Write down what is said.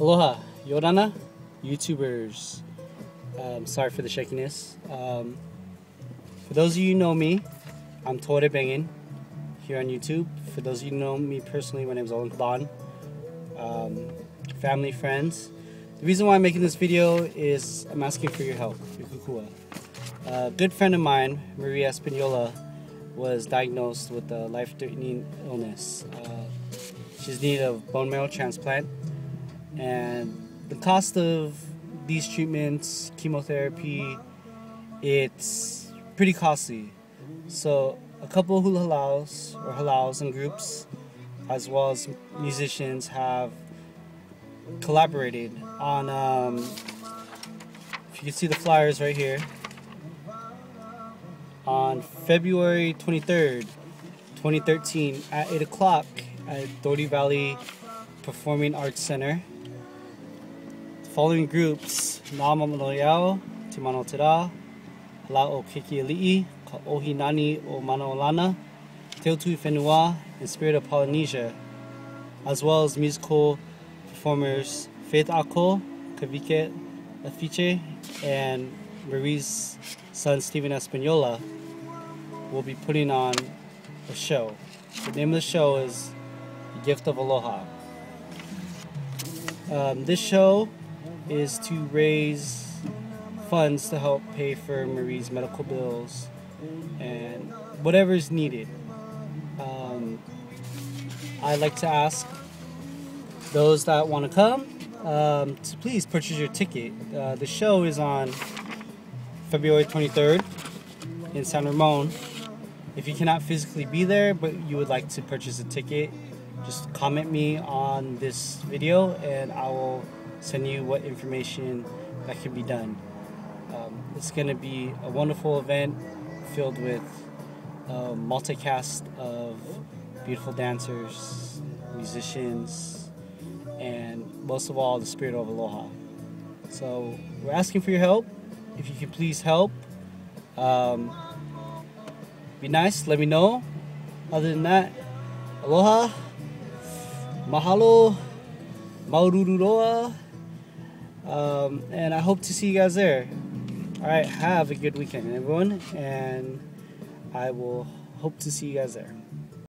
Aloha, Yorana, YouTubers. Sorry for the shakiness. For those of you who know me, I'm Tore Bengin here on YouTube. For those of you who know me personally, my name is Owen Kaban. Family, friends. The reason why I'm making this video is I'm asking for your help, your kukua. A good friend of mine, Maria Espanola, was diagnosed with a life-threatening illness. She's in need of bone marrow transplant, and the cost of these treatments, chemotherapy, it's pretty costly. So a couple of hula halaus and groups, as well as musicians, have collaborated on, if you can see the flyers right here, on February 23rd, 2013 at 8 o'clock at Dougherty Valley Performing Arts Center. The following groups: Nama Manoyao, Timano Tera, Hala o Kiki Ali'i, Ka Ohi Nani o Manaolana, Teotui Whenua, and Spirit of Polynesia, as well as musical performers Faith Ako, Kavike Afiche, and Marie's son Stephen Espanola will be putting on a show. The name of the show is GIFT of Aloha. This show is to raise funds to help pay for Marie's medical bills and whatever is needed. I'd like to ask those that want to come to please purchase your ticket. The show is on February 23rd in San Ramon. If you cannot physically be there but you would like to purchase a ticket, just comment me on this video and I will send you what information that can be done. It's going to be a wonderful event filled with a multicast of beautiful dancers, musicians, and most of all, the spirit of Aloha. So we're asking for your help. If you could please help, be nice, let me know. Other than that, aloha, mahalo, maurururoa, and I hope to see you guys there. Alright, have a good weekend, everyone, and I will hope to see you guys there.